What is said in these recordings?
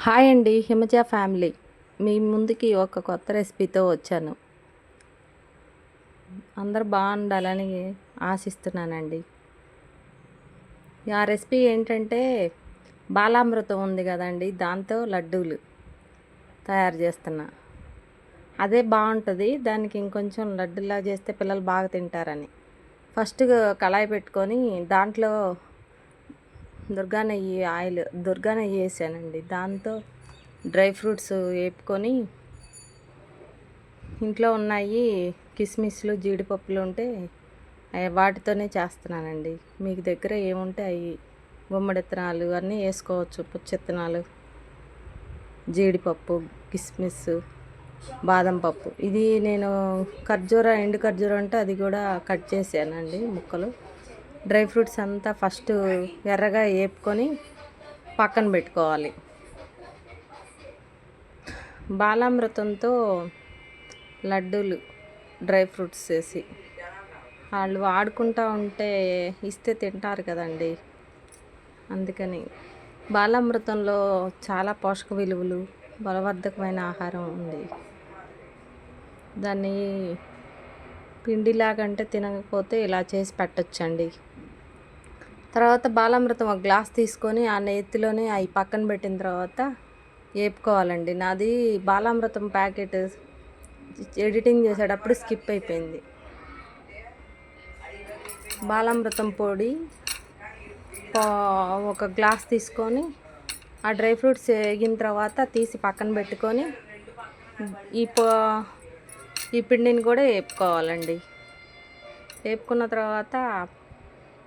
Hi అండి, Himaja family. మీ ముందుకి ఒక కొత్త రెసిపీతో వచ్చాను. అందరూ బాగుండాలని ఆశిస్తున్నానండి. ఆ రెసిపీ ఏంటంటే బాలామృతం ఉంది కదండి, దాంతో లడ్డూలు తయారు చేస్తున్నా. అదే బాగుంటుంది, దానికి ఇంకొంచెం లడ్డూలా చేస్తే పిల్లలు బాగా తింటారని. ఫస్ట్ కళాయి పెట్టుకొని దాంట్లో దుర్గా నెయ్యి వేసానండి. దాంతో డ్రై ఫ్రూట్స్ వేపుకొని, ఇంట్లో ఉన్నాయి కిస్మిస్లు జీడిపప్పులు ఉంటే వాటితోనే చేస్తున్నానండి. మీకు దగ్గర ఏముంటే అవి గుమ్మడి విత్తనాలు అన్నీ వేసుకోవచ్చు. పుచ్చిత్తనాలు, జీడిపప్పు, కిస్మిస్, బాదం పప్పు. ఇది నేను ఎండు ఖర్జూర అంటే అది కూడా కట్ చేసానండి ముక్కలు. డ్రై ఫ్రూట్స్ అంతా ఫస్ట్ ఎర్రగా వేపుకొని పక్కన పెట్టుకోవాలి. బాలామృతంతో లడ్డూలు డ్రై ఫ్రూట్స్ వేసి వాళ్ళు వాడుకుంటూ ఉంటే ఇస్తే తింటారు కదండి. అందుకని బాలామృతంలో చాలా పోషక విలువలు, బలవర్ధకమైన ఆహారం ఉంది. దాన్ని పిండిలాగంటే తినకపోతే ఇలా చేసి పెట్టొచ్చండి. తర్వాత బాలామృతం ఒక గ్లాస్ తీసుకొని ఆ నేతిలోనే అవి పక్కన పెట్టిన తర్వాత వేపుకోవాలండి. నాది బాలామృతం ప్యాకెట్ ఎడిటింగ్ చేసేటప్పుడు స్కిప్ అయిపోయింది. బాలామృతం పొడి ఒక గ్లాస్ తీసుకొని ఆ డ్రై ఫ్రూట్స్ వేగిన తర్వాత తీసి పక్కన పెట్టుకొని ఈ పిండిని కూడా వేపుకోవాలండి. వేపుకున్న తర్వాత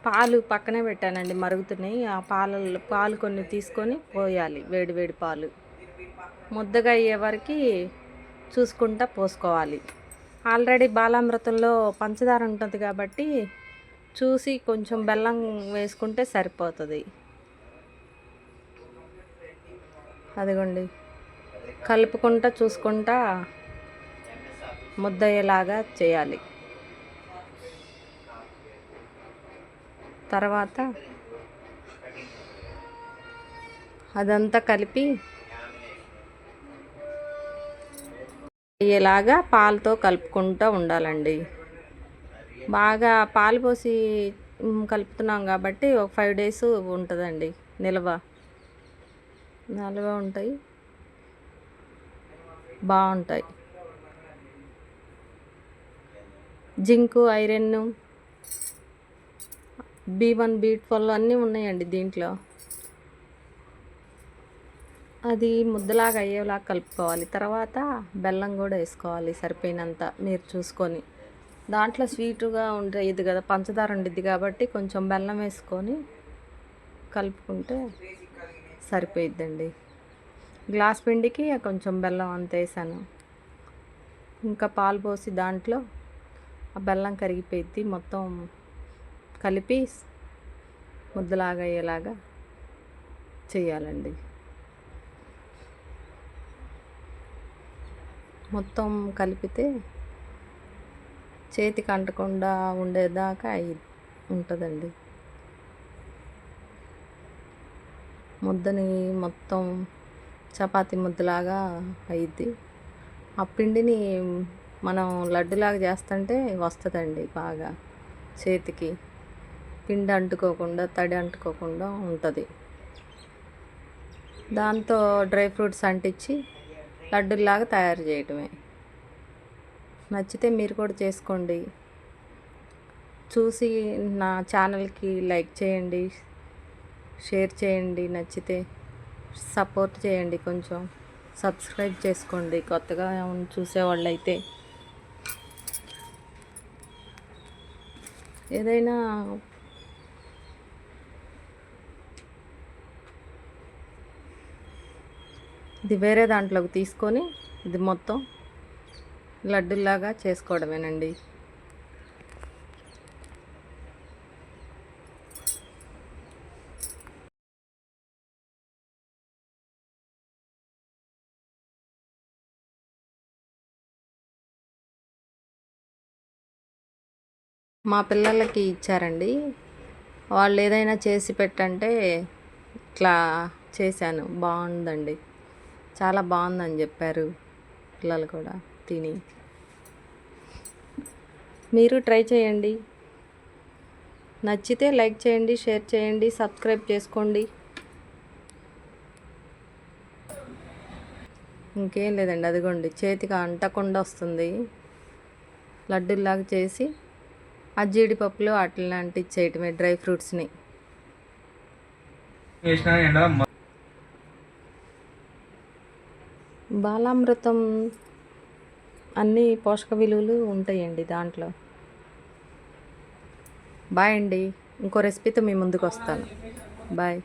పాలు పక్కనే పెట్టానండి, మరుగుతున్నాయి. ఆ పాలు కొన్ని తీసుకొని పోయాలి, వేడి వేడి పాలు. ముద్దగా అయ్యే వరకు చూసుకుంటా పోసుకోవాలి. ఆల్రెడీ బాలామృతంలో పంచదార ఉంటుంది కాబట్టి చూసి కొంచెం బెల్లం వేసుకుంటే సరిపోతుంది. అదిగోండి, కలుపుకుంటా చూసుకుంటా ముద్దయ్యేలాగా చేయాలి. తర్వాత అదంతా కలిపి అయ్యేలాగా పాలతో కలుపుకుంటూ ఉండాలండి. బాగా పాలు పోసి కలుపుతున్నాం కాబట్టి ఒక 5 days ఉంటుందండి నిల్వ ఉంటాయి, బాగుంటాయి. జింకు, ఐరన్, B1, B12 అన్నీ ఉన్నాయండి దీంట్లో. అది ముద్దలాగా అయ్యేలాగా కలుపుకోవాలి. తర్వాత బెల్లం కూడా వేసుకోవాలి సరిపోయినంత మీరు చూసుకొని. దాంట్లో స్వీటుగా ఉండేది కదా, పంచదార ఉండిద్ది కాబట్టి కొంచెం బెల్లం వేసుకొని కలుపుకుంటే సరిపోయిద్దండి. గ్లాస్ పిండికి కొంచెం బెల్లం అంత వేసాను. ఇంకా పాలు పోసి దాంట్లో ఆ బెల్లం కరిగిపోయిద్ది. మొత్తం కలిపి ముద్దలాగా అయ్యేలాగా చేయాలండి. మొత్తం కలిపితే చేతికి అంటకుండా ఉండేదాకా ఉంటుందండి. ముద్దని మొత్తం చపాతీ ముద్దలాగా అయ్యిద్ది. ఆ పిండిని మనం లడ్డులాగా చేస్తుంటే వస్తుందండి బాగా. చేతికి పిండి అంటుకోకుండా, తడి అంటుకోకుండా ఉంటుంది. దాంతో డ్రై ఫ్రూట్స్ అంటించి లడ్డులాగా తయారు చేయటమే. నచ్చితే మీరు కూడా చేసుకోండి. చూసి నా ఛానల్కి లైక్ చేయండి, షేర్ చేయండి. నచ్చితే సపోర్ట్ చేయండి, కొంచెం సబ్స్క్రైబ్ చేసుకోండి కొత్తగా చూసేవాళ్ళు అయితే. ఏదైనా ఇది వేరే దాంట్లోకి తీసుకొని ఇది మొత్తం లడ్డులాగా చేసుకోవడమేనండి. మా పిల్లలకి ఇచ్చారండి. వాళ్ళు ఏదైనా చేసి పెట్టంటే ఇట్లా చేశాను, బాగుందండి. చాలా బాగుందని చెప్పారు పిల్లలు కూడా తిని. మీరు ట్రై చేయండి. నచ్చితే లైక్ చేయండి, షేర్ చేయండి, సబ్స్క్రైబ్ చేసుకోండి. ఇంకేం లేదండి, అదిగోండి చేతికి అంటకుండా వస్తుంది. లడ్డూలాగా చేసి ఆ జీడిపప్పులు అట్లా అంటించేయటమే, డ్రై ఫ్రూట్స్ని. బాలామృతం అన్ని పోషక విలువలు ఉంటాయండి దాంట్లో. బాయ్ అండి. ఇంకో రెసిపీతో మీ ముందుకు వస్తాను. బాయ్.